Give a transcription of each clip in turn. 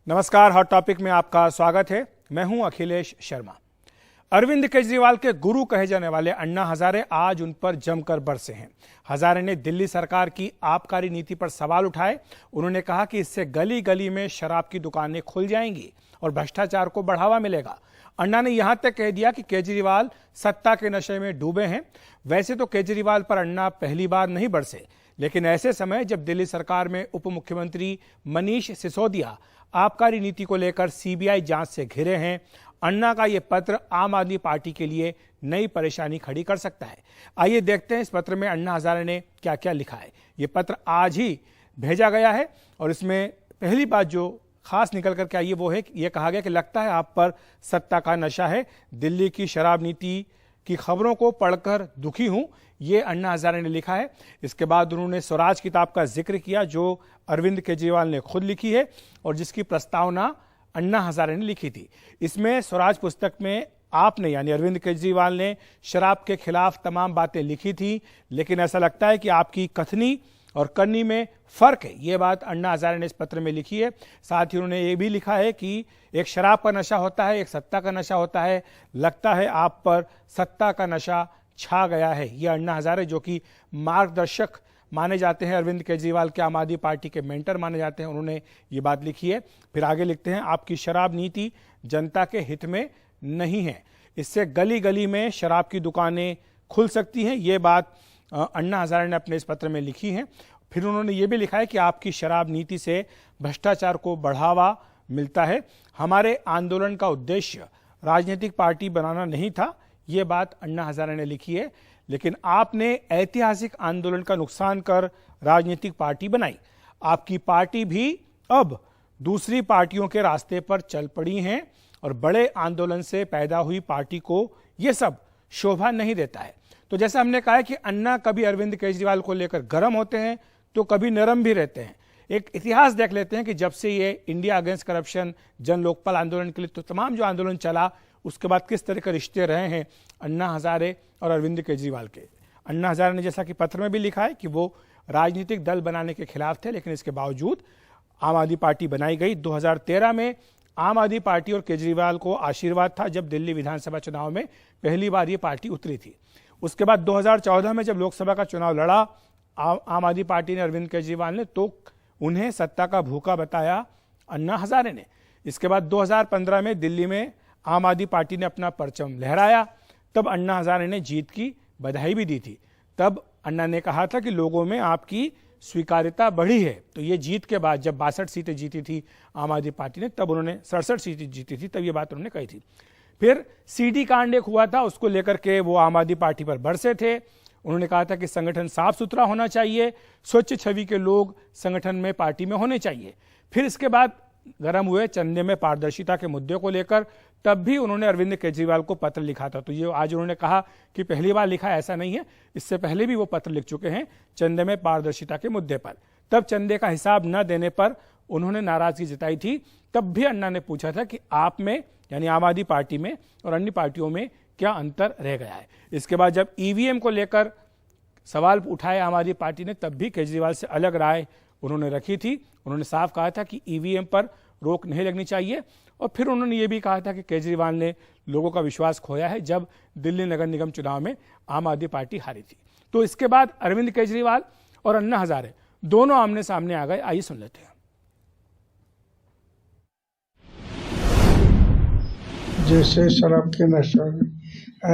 नमस्कार, hot topic में आपका स्वागत है। मैं हूं अखिलेश शर्मा। अरविंद केजरीवाल के गुरु कहे जाने वाले अन्ना हजारे आज उन पर जमकर बरसे हैं। हजारे ने दिल्ली सरकार की आबकारी नीति पर सवाल उठाए। उन्होंने कहा कि इससे गली गली में शराब की दुकानें खुल जाएंगी और भ्रष्टाचार को बढ़ावा मिलेगा। अन्ना ने यहां तक कह दिया कि केजरीवाल सत्ता के नशे में डूबे हैं। वैसे तो केजरीवाल पर अन्ना पहली बार नहीं बरसे, लेकिन ऐसे समय जब दिल्ली सरकार में उप मुख्यमंत्री मनीष सिसोदिया आबकारी नीति को लेकर सीबीआई जांच से घिरे हैं, अन्ना का यह पत्र आम आदमी पार्टी के लिए नई परेशानी खड़ी कर सकता है। आइए देखते हैं इस पत्र में अन्ना हजारे ने क्या क्या लिखा है। यह पत्र आज ही भेजा गया है और इसमें पहली बात जो खास निकल करके आई है वो है कि यह कहा गया कि लगता है आप पर सत्ता का नशा है। दिल्ली की शराब नीति की खबरों को पढ़कर दुखी हूं, ये अन्ना हजारे ने लिखा है। इसके बाद उन्होंने स्वराज किताब का जिक्र किया जो अरविंद केजरीवाल ने खुद लिखी है और जिसकी प्रस्तावना अन्ना हजारे ने लिखी थी। इसमें स्वराज पुस्तक में आपने यानी अरविंद केजरीवाल ने शराब के खिलाफ तमाम बातें लिखी थी, लेकिन ऐसा लगता है कि आपकी कथनी और करनी में फर्क है। ये बात अन्ना हजारे ने इस पत्र में लिखी है। साथ ही उन्होंने ये भी लिखा है कि एक शराब का नशा होता है, एक सत्ता का नशा होता है। लगता है आप पर सत्ता का नशा छा गया है। ये अन्ना हजारे जो कि मार्गदर्शक माने जाते हैं, अरविंद केजरीवाल के आम आदमी पार्टी के मेंटर माने जाते हैं, उन्होंने ये बात लिखी है। फिर आगे लिखते हैं, आपकी शराब नीति जनता के हित में नहीं है, इससे गली गली में शराब की दुकानें खुल सकती हैं। ये बात अन्ना हजारे ने अपने इस पत्र में लिखी है। फिर उन्होंने ये भी लिखा है कि आपकी शराब नीति से भ्रष्टाचार को बढ़ावा मिलता है। हमारे आंदोलन का उद्देश्य राजनीतिक पार्टी बनाना नहीं था, ये बात अन्ना हजारे ने लिखी है। लेकिन आपने ऐतिहासिक आंदोलन का नुकसान कर राजनीतिक पार्टी बनाई। आपकी पार्टी भी अब दूसरी पार्टियों के रास्ते पर चल पड़ी हैं और बड़े आंदोलन से पैदा हुई पार्टी को यह सब शोभा नहीं देता है। तो जैसा हमने कहा है कि अन्ना कभी अरविंद केजरीवाल को लेकर गर्म होते हैं तो कभी नरम भी रहते हैं। एक इतिहास देख लेते हैं कि जब से ये इंडिया अगेंस्ट करप्शन जन लोकपाल आंदोलन के लिए तो तमाम जो आंदोलन चला उसके बाद किस तरह के रिश्ते रहे हैं अन्ना हजारे और अरविंद केजरीवाल के। अन्ना हजारे ने जैसा कि पत्र में भी लिखा है कि वो राजनीतिक दल बनाने के खिलाफ थे, लेकिन इसके बावजूद आम आदमी पार्टी बनाई गई। 2013 में आम आदमी पार्टी और केजरीवाल को आशीर्वाद था जब दिल्ली विधानसभा चुनाव में पहली बार ये पार्टी उतरी थी। उसके बाद 2014 में जब लोकसभा का चुनाव लड़ा आम आदमी पार्टी ने, अरविंद केजरीवाल ने, तो उन्हें सत्ता का भूखा बताया अन्ना हजारे ने। इसके बाद 2015 में दिल्ली में आम आदमी पार्टी ने अपना परचम लहराया, तब अन्ना हजारे ने जीत की बधाई भी दी थी। तब अन्ना ने कहा था कि लोगों में आपकी स्वीकार्यता बढ़ी है। तो ये जीत के बाद जब 62 सीटें जीती थी आम आदमी पार्टी ने, तब उन्होंने 67 सीटें जीती थी, तब ये बात उन्होंने कही थी। फिर सीडी कांड एक हुआ था, उसको लेकर के वो आम आदमी पार्टी पर बरसे थे। उन्होंने कहा था कि संगठन साफ सुथरा होना चाहिए, स्वच्छ छवि के लोग संगठन में पार्टी में होने चाहिए। फिर इसके बाद गर्म हुए चंदे में पारदर्शिता के मुद्दे को लेकर, तब भी उन्होंने अरविंद केजरीवाल को पत्र लिखा था। तो ये आज उन्होंने कहा कि पहली बार लिखा, ऐसा नहीं है, इससे पहले भी वो पत्र लिख चुके हैं चंदे में पारदर्शिता के मुद्दे पर। तब चंदे का हिसाब न देने पर उन्होंने नाराजगी जताई थी। तब भी अन्ना ने पूछा था कि आप में यानी आम आदमी पार्टी में और अन्य पार्टियों में क्या अंतर रह गया है। इसके बाद जब ईवीएम को लेकर सवाल उठाए आम आदमी पार्टी ने, तब भी केजरीवाल से अलग राय उन्होंने रखी थी। उन्होंने साफ कहा था कि ईवीएम पर रोक नहीं लगनी चाहिए। और फिर उन्होंने ये भी कहा था कि केजरीवाल ने लोगों का विश्वास खोया है जब दिल्ली नगर निगम चुनाव में आम आदमी पार्टी हारी थी। तो इसके बाद अरविंद केजरीवाल और अन्ना हजारे दोनों आमने सामने आ गए। आइए सुन लेते हैं। जैसे शराब के नशा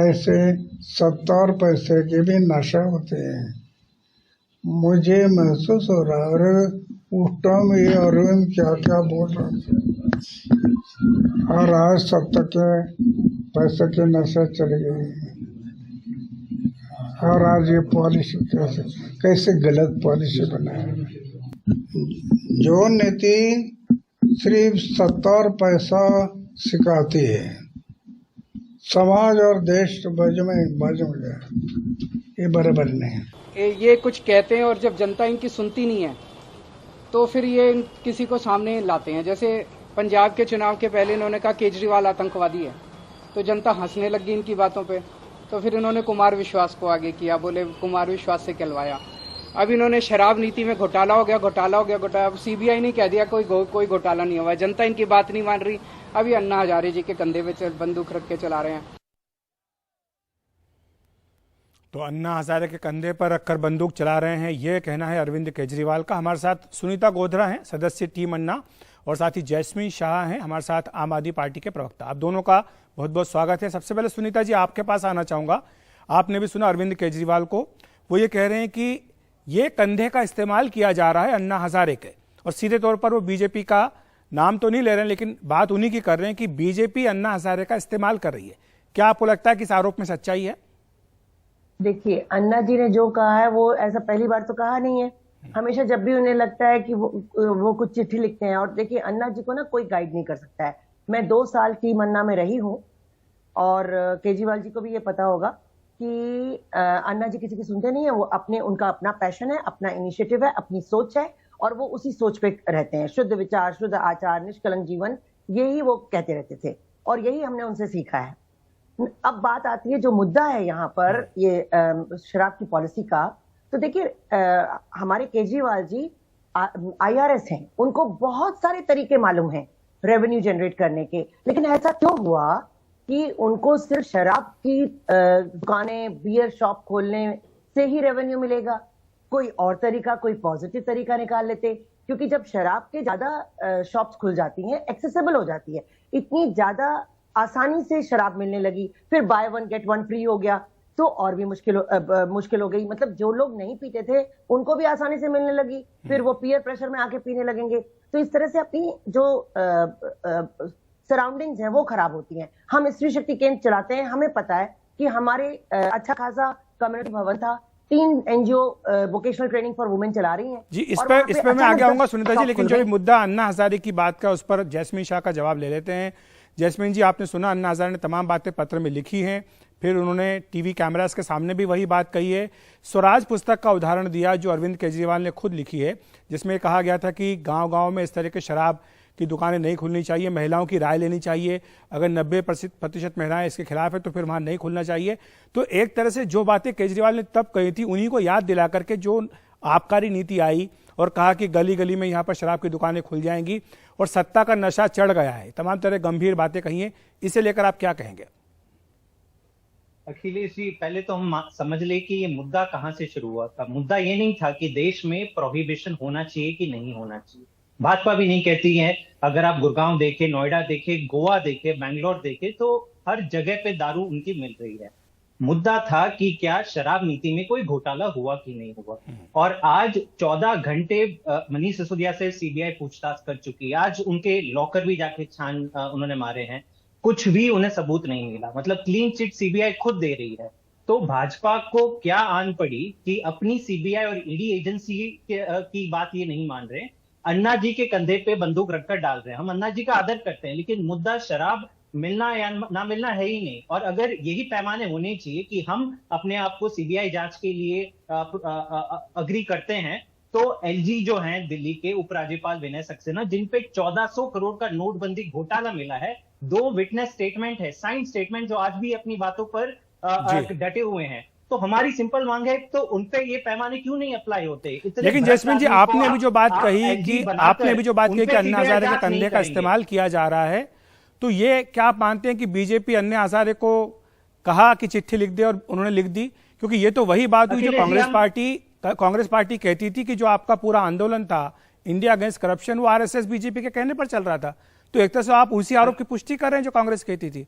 ऐसे 70 पैसे के भी नशा होते हैं। मुझे महसूस हो रहा है और उस टाइम ये अरविंद क्या क्या बोल रहा है और आज 70 के पैसे के नशे चले गए और आज ये पॉलिसी कैसे गलत पॉलिसी बनाए। जो नीति सिर्फ 70 पैसा सिखाती है, समाज और देश बाजू में ये बराबर नहीं। ये कुछ कहते हैं और जब जनता इनकी सुनती नहीं है तो फिर ये किसी को सामने लाते हैं। जैसे पंजाब के चुनाव के पहले इन्होंने कहा केजरीवाल आतंकवादी है, तो जनता हंसने लगी इनकी बातों पे। तो फिर इन्होंने कुमार विश्वास को आगे किया, बोले कुमार विश्वास से कहलवाया। अब इन्होंने शराब नीति में घोटाला हो गया, घोटाला हो गया, घोटाला। अब सीबीआई ने कह दिया कोई घोटाला नहीं हुआ। जनता इनकी बात नहीं मान रही। अभी अन्ना हजारे जी के कंधे पे बंदूक रख के चला रहे हैं। तो अन्ना हजारे के कंधे पर रखकर बंदूक चला रहे हैं, ये कहना है अरविंद केजरीवाल का। हमारे साथ सुनीता गोधरा हैं, सदस्य टीम अन्ना, और साथ ही जैस्मीन शाह हैं हमारे साथ, आम आदमी पार्टी के प्रवक्ता। आप दोनों का बहुत बहुत स्वागत है। सबसे पहले सुनीता जी, आपके पास आना चाहूँगा। आपने भी सुना अरविंद केजरीवाल को, वो ये कह रहे हैं कि ये कंधे का इस्तेमाल किया जा रहा है अन्ना हजारे के, और सीधे तौर पर वो बीजेपी का नाम तो नहीं ले रहे हैं, लेकिन बात उन्हीं की कर रहे हैं कि बीजेपी अन्ना हजारे का इस्तेमाल कर रही है। क्या आपको लगता है कि इस आरोप में सच्चाई है? देखिए, अन्ना जी ने जो कहा है वो ऐसा पहली बार तो कहा नहीं है। हमेशा जब भी उन्हें लगता है कि वो कुछ चिट्ठी लिखते हैं, और देखिए अन्ना जी को ना कोई गाइड नहीं कर सकता है। मैं 2 साल टीम अन्ना में रही हूँ, और केजरीवाल जी को भी ये पता होगा कि अन्ना जी किसी की सुनते नहीं है। वो उनका अपना पैशन है, अपना इनिशिएटिव है, अपनी सोच है, और वो उसी सोच पे रहते हैं। शुद्ध विचार, शुद्ध आचार, निष्कलंक जीवन, यही वो कहते रहते थे, और यही हमने उनसे सीखा है। अब बात आती है जो मुद्दा है यहाँ पर, ये शराब की पॉलिसी का। तो देखिए, हमारे केजरीवाल जी IRS हैं, उनको बहुत सारे तरीके मालूम हैं रेवेन्यू जनरेट करने के। लेकिन ऐसा क्यों हुआ कि उनको सिर्फ शराब की दुकानें, बियर शॉप खोलने से ही रेवेन्यू मिलेगा? कोई और तरीका, कोई पॉजिटिव तरीका निकाल लेते। क्योंकि जब शराब के ज्यादा शॉप्स खुल जाती हैं, एक्सेसिबल हो जाती है, इतनी ज्यादा आसानी से शराब मिलने लगी, फिर बाय 1 गेट 1 फ्री हो गया, तो और भी मुश्किल हो गई। मतलब जो लोग नहीं पीते थे उनको भी आसानी से मिलने लगी, फिर वो पीयर प्रेशर में आके पीने लगेंगे। तो इस तरह से अपनी जो सराउंडिंग्स हैं वो खराब होती हैं। हम स्त्री शक्ति केंद्र चलाते हैं, हमें पता है कि हमारे अच्छा खासा कम्युनिटी भवन था, 3 NGO vocational training for women चला रही हैं जी। इस पे मैं आगे आऊंगा सुनीता जी, लेकिन जो ये मुद्दा अन्ना हजारे की बात का, उस पर जैस्मीन शाह का जवाब ले लेते हैं। जैस्मीन जी, आपने सुना अन्ना हजारे ने तमाम बातें पत्र में लिखी हैं, फिर उन्होंने टीवी कैमरास के सामने भी वही बात कही है। स्वराज पुस्तक का उदाहरण दिया जो अरविंद केजरीवाल ने खुद लिखी है, जिसमें कहा गया था कि गांव-गांव में इस तरह के शराब की दुकानें नहीं खुलनी चाहिए, महिलाओं की राय लेनी चाहिए, अगर 90% महिलाएं इसके खिलाफ है तो फिर वहां नहीं खुलना चाहिए। तो एक तरह से जो बातें केजरीवाल ने तब कही थी, उन्हीं को याद दिला करके जो आबकारी नीति आई और कहा कि गली गली में यहाँ पर शराब की दुकानें खुल जाएंगी और सत्ता का नशा चढ़ गया है, तमाम तरह गंभीर बातें कही हैं। इसे लेकर आप क्या कहेंगे? अखिलेश जी, पहले तो हम समझ ले कि ये मुद्दा कहां से शुरू हुआ था। मुद्दा ये नहीं था कि देश में प्रोहिबिशन होना चाहिए कि नहीं होना चाहिए। भाजपा भी नहीं कहती है। अगर आप गुड़गांव देखे, नोएडा देखे, गोवा देखे, बैंगलोर देखे, तो हर जगह पे दारू उनकी मिल रही है। मुद्दा था कि क्या शराब नीति में कोई घोटाला हुआ कि नहीं हुआ। और आज 14 घंटे मनीष सिसोदिया से सीबीआई पूछताछ कर चुकी है। आज उनके लॉकर भी जाके उन्होंने मारे हैं, कुछ भी उन्हें सबूत नहीं मिला। मतलब क्लीन चिट सीबीआई खुद दे रही है। तो भाजपा को क्या आन पड़ी कि अपनी सीबीआई और ईडी एजेंसी की बात ये नहीं मान रहे, अन्ना जी के कंधे पे बंदूक रखकर डाल रहे हैं। हम अन्ना जी का आदर करते हैं, लेकिन मुद्दा शराब मिलना या ना मिलना है ही नहीं। और अगर यही पैमाने होने चाहिए कि हम अपने आप को सीबीआई जांच के लिए अग्री करते हैं, तो एलजी जो हैं दिल्ली के उपराज्यपाल विनय सक्सेना, जिन पे 1400 करोड़ का नोटबंदी घोटाला मिला है, 2 विटनेस स्टेटमेंट है, साइन स्टेटमेंट, जो आज भी अपनी बातों पर डटे हुए हैं। तो हमारी सिंपल मांग है, तो उनपे ये पैमाने क्यों नहीं अप्लाई होते? लेकिन जैस्मीन जी, आपने अभी जो बात कही कि अन्ना हजारे के कंधे का इस्तेमाल किया जा रहा है, तो ये क्या आप मानते हैं कि बीजेपी अन्ना हजारे को कहा कि चिट्ठी लिख दे और उन्होंने लिख दी? क्योंकि ये तो वही बात हुई जो कांग्रेस पार्टी कहती थी कि जो आपका पूरा आंदोलन था इंडिया अगेंस्ट करप्शन, वो आरएसएस बीजेपी के कहने पर चल रहा था। तो एक तरह से आप उसी आरोप की पुष्टि कर रहे हैं जो कांग्रेस कहती थी।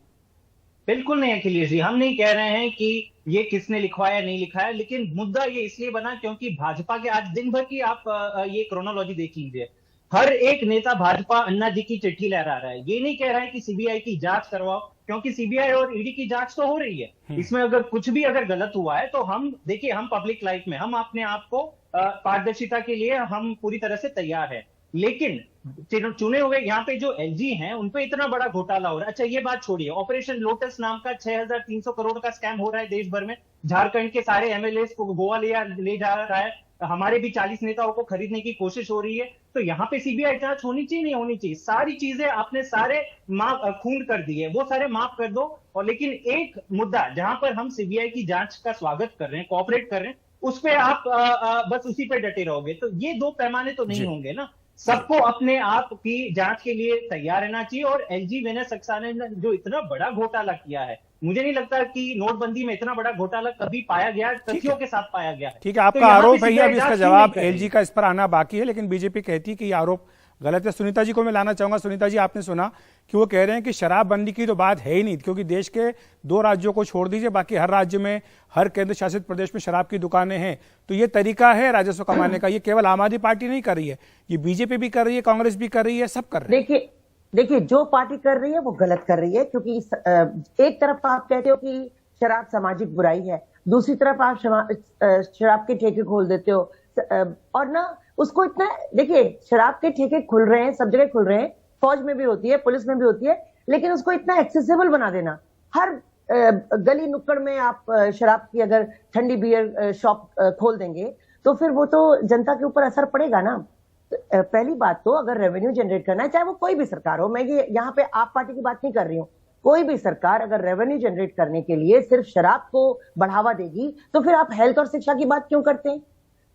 बिल्कुल नहीं अखिलेश जी, हम नहीं कह रहे हैं कि ये किसने लिखवाया नहीं लिखाया, लेकिन मुद्दा ये इसलिए बना क्योंकि भाजपा के आज दिन भर की आप ये क्रोनोलॉजी देख लीजिए। हर एक नेता भाजपा अन्ना जी की चिट्ठी लहरा रहा है। ये नहीं कह रहा है कि सीबीआई की जांच करवाओ, क्योंकि सीबीआई और ईडी की जांच तो हो रही है। इसमें अगर कुछ भी अगर गलत हुआ है तो हम देखिए, हम पब्लिक लाइफ में हम अपने आप को पारदर्शिता के लिए हम पूरी तरह से तैयार है। लेकिन चुने हुए यहाँ पे जो एलजी हैं, उनपे इतना बड़ा घोटाला हो रहा है। अच्छा, ये बात छोड़िए, ऑपरेशन लोटस नाम का 6300 करोड़ का स्कैम हो रहा है देश भर में। झारखंड के सारे एमएलए को गोवा ले जा रहा है। हमारे भी 40 नेताओं को खरीदने की कोशिश हो रही है। तो यहाँ पे सीबीआई जांच होनी चाहिए नहीं होनी चाहिए? सारी चीजें आपने सारे खून कर दिए, वो सारे माफ कर दो। और लेकिन एक मुद्दा जहां पर हम सीबीआई की जांच का स्वागत कर रहे हैं, कोऑपरेट कर रहे हैं, उस पे आप बस उसी पे डटे रहोगे, तो ये दो पैमाने तो नहीं होंगे ना। सबको अपने आप की जांच के लिए तैयार रहना चाहिए। और एलजी विनय सक्सेना ने जो इतना बड़ा घोटाला किया है, मुझे नहीं लगता कि नोटबंदी में इतना बड़ा घोटाला कभी पाया गया, तथ्यों के साथ पाया गया। ठीक है, आपका आरोप है, अभी इसका जवाब एलजी का इस पर आना बाकी है, लेकिन बीजेपी कहती है कि ये आरोप गलत है। सुनीता जी को मैं लाना चाहूंगा। सुनीता जी, आपने सुना कि वो कह रहे हैं कि शराबबंदी की तो बात है ही नहीं, क्योंकि देश के 2 राज्यों को छोड़ दीजिए, बाकी हर राज्य में, हर केंद्र शासित प्रदेश में शराब की दुकानें हैं। तो ये तरीका है राजस्व कमाने का, ये केवल आम आदमी पार्टी नहीं कर रही है, ये बीजेपी भी कर रही है, कांग्रेस भी कर रही है, सब कर रहे हैं। देखिए जो पार्टी कर रही है वो गलत कर रही है, क्योंकि एक तरफ आप कहते हो कि शराब सामाजिक बुराई है, दूसरी तरफ आप शराब के ठेके खोल देते हो। और ना उसको इतना, देखिए शराब के ठेके खुल रहे हैं, सब जगह खुल रहे हैं, फौज में भी होती है, पुलिस में भी होती है, लेकिन उसको इतना एक्सेसिबल बना देना, हर गली नुक्कड़ में आप शराब की अगर ठंडी बियर शॉप खोल देंगे तो फिर वो तो जनता के ऊपर असर पड़ेगा ना। पहली बात तो अगर रेवेन्यू जनरेट करना है, चाहे वो कोई भी सरकार हो, मैं ये यहाँ पे आप पार्टी की बात नहीं कर रही हूँ, कोई भी सरकार अगर रेवेन्यू जनरेट करने के लिए सिर्फ शराब को बढ़ावा देगी तो फिर आप हेल्थ और शिक्षा की बात क्यों करते हैं?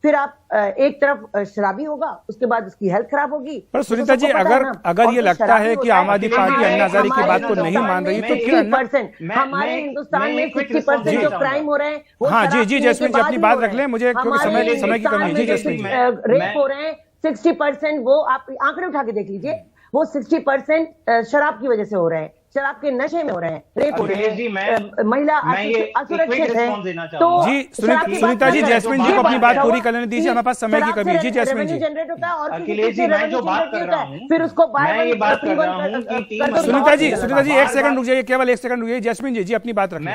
फिर आप एक तरफ शराबी होगा, उसके बाद उसकी हेल्थ खराब होगी। पर सुनीता जी, अगर ये लगता है कि आम आदमी पार्टी अन्ना हजारे की बात को नहीं मान रही, तो फिर 60% हमारे हिंदुस्तान में 60% जो क्राइम हो रहे हैं, हाँ जी जैस्मिन जी अपनी बात रख लें, मुझे क्योंकि समय की कमी। जी जैस्मिन जी, रेप हो रहे हैं 60%, वो आप आंकड़े उठा के देख लीजिए, वो 60% शराब की वजह से हो रहे हैं, शराब के नशे में हो रहे हैं, रेप हो रहे हैं, महिला असुरक्षित है। तो जी सुनीता जी, जैस्मिन जी को अपनी बात पूरी करने दीजिए, हमारे पास समय की कमी है। जी जैस्मिन जी, जनरेट होता है और अखिलेश जी, मैं जो बात कर रहा हूं, फिर उसको सुनीता जी 1 सेकंड रुक जाइए, केवल 1 सेकंड रुक जाइए। जैस्मिन जी अपनी बात रखें।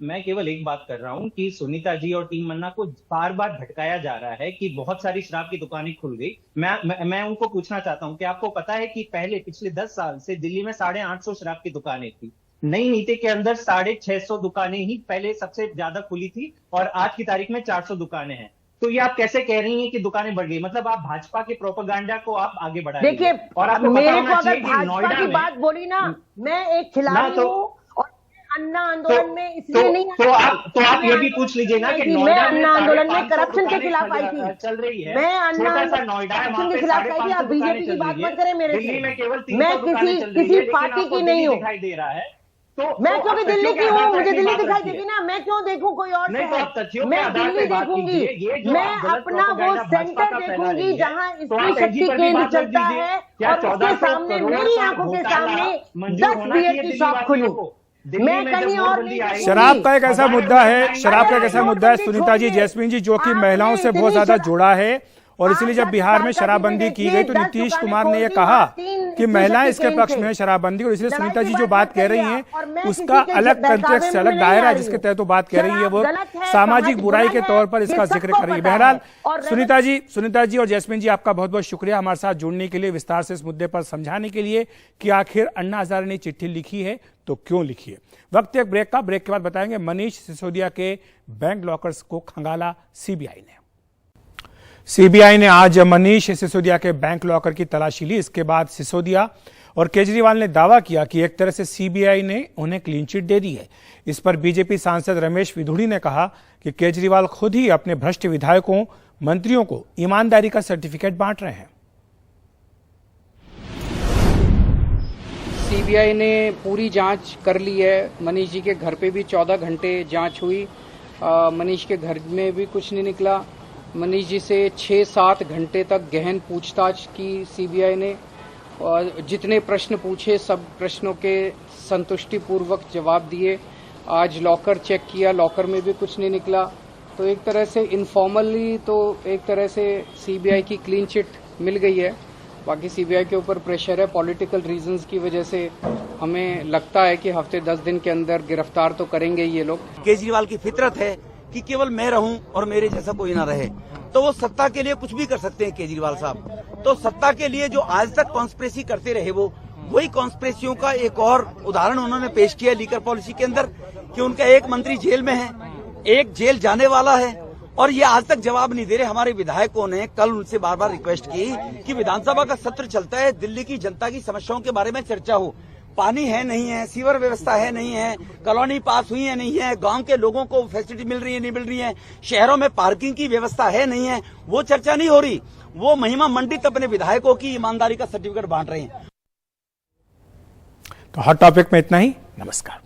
मैं केवल एक बात कर रहा हूं कि सुनीता जी और टीम मन्ना को बार बार भटकाया जा रहा है कि बहुत सारी शराब की दुकानें खुल गई। मैं उनको पूछना चाहता हूं कि आपको पता है कि पिछले 10 साल से दिल्ली में 850 शराब की दुकानें थी। नई नीति के अंदर 650 दुकानें ही पहले सबसे ज्यादा खुली थी और आज की तारीख में 400 दुकानें हैं। तो ये आप कैसे कह रही हैं कि दुकानें बढ़ गई? मतलब आप भाजपा के प्रोपेगेंडा को आप आगे बढ़ा रही हैं। देखिए, और आपको मेरे को अगर भाजपा की बात बोली ना, मैं एक खिलाड़ी हूँ और अन्ना आंदोलन में इसलिए नहीं, तो आप ये भी पूछ लीजिए ना कि मैं अन्ना आंदोलन में करप्शन के खिलाफ आई थी, चल रही है, मैं अन्ना नोएडा करप्शन के खिलाफ आई थी। आप बीजेपी की बात मत करें मेरे से, मैं किसी पार्टी की नहीं हूँ। दिखाई दे रहा है तो मैं क्योंकि दिल्ली की हूँ, मुझे दिल्ली दिखाई देगी ना, मैं क्यों देखूं कोई और शहर? मैं दिल्ली देखूंगी, मैं अपना वो सेंटर देखूंगी जहां इसकी शक्ति केंद्र चलता है और उसके सामने मेरी आंखों के सामने 10 बियर की शॉप खुली। मैं कहीं और नहीं। शराब का एक ऐसा मुद्दा है, सुनीता जी, जैस्मिन जी, जो कि महिलाओं से बहुत ज्यादा जुड़ा है, और इसलिए जब बिहार में शराबबंदी की गई तो नीतीश कुमार ने यह कहा कि महिलाएं इसके पक्ष में है शराबबंदी, और इसलिए सुनीता जी जो बात कह रही हैं उसका अलग कंटेक्स्ट, अलग दायरा जिसके तहत वो बात कह रही है, वो सामाजिक बुराई के तौर पर इसका जिक्र कर रही है। बहरहाल सुनीता जी और जैस्मिन जी, आपका बहुत बहुत शुक्रिया हमारे साथ जुड़ने के लिए, विस्तार से इस मुद्दे पर समझाने के लिए कि आखिर अन्ना हजारे ने चिट्ठी लिखी है तो क्यों लिखी है। वक्त एक ब्रेक का, ब्रेक के बाद बताएंगे मनीष सिसोदिया के बैंक लॉकर्स को खंगाला सीबीआई ने आज मनीष सिसोदिया के बैंक लॉकर की तलाशी ली। इसके बाद सिसोदिया और केजरीवाल ने दावा किया कि एक तरह से सीबीआई ने उन्हें क्लीन चिट दे दी है। इस पर बीजेपी सांसद रमेश विधुड़ी ने कहा कि केजरीवाल खुद ही अपने भ्रष्ट विधायकों, मंत्रियों को ईमानदारी का सर्टिफिकेट बांट रहे हैं। सीबीआई ने पूरी जांच कर ली है। मनीष जी के घर पे भी 14 घंटे जांच हुई। मनीष के घर में भी कुछ नहीं निकला। मनीष जी से 6-7 घंटे तक गहन पूछताछ की सीबीआई ने, और जितने प्रश्न पूछे सब प्रश्नों के संतुष्टिपूर्वक जवाब दिए। आज लॉकर चेक किया, लॉकर में भी कुछ नहीं निकला। तो एक तरह से इनफॉर्मली तो एक तरह से सीबीआई की क्लीन चिट मिल गई है। बाकी सीबीआई के ऊपर प्रेशर है, पॉलिटिकल रीजंस की वजह से हमें लगता है कि हफ्ते 10 दिन के अंदर गिरफ्तार तो करेंगे ये लोग। केजरीवाल की फितरत है कि केवल मैं रहूं और मेरे जैसा कोई ना रहे, तो वो सत्ता के लिए कुछ भी कर सकते हैं केजरीवाल साहब। तो सत्ता के लिए जो आज तक कॉन्स्पिरेसी करते रहे, वो वही कॉन्स्पिरेसियों का एक और उदाहरण उन्होंने पेश किया लीकर पॉलिसी के अंदर, कि उनका एक मंत्री जेल में है, एक जेल जाने वाला है, और ये आज तक जवाब नहीं दे रहे। हमारे विधायकों ने कल उनसे बार बार रिक्वेस्ट की कि विधानसभा का सत्र चलता है, दिल्ली की जनता की समस्याओं के बारे में चर्चा हो। पानी है नहीं है, सीवर व्यवस्था है नहीं है, कॉलोनी पास हुई है नहीं है, गांव के लोगों को फैसिलिटी मिल रही है नहीं मिल रही है, शहरों में पार्किंग की व्यवस्था है नहीं है, वो चर्चा नहीं हो रही। वो महिमा मंडित अपने विधायकों की ईमानदारी का सर्टिफिकेट बांट रहे हैं। तो हॉट टॉपिक में इतना ही। नमस्कार।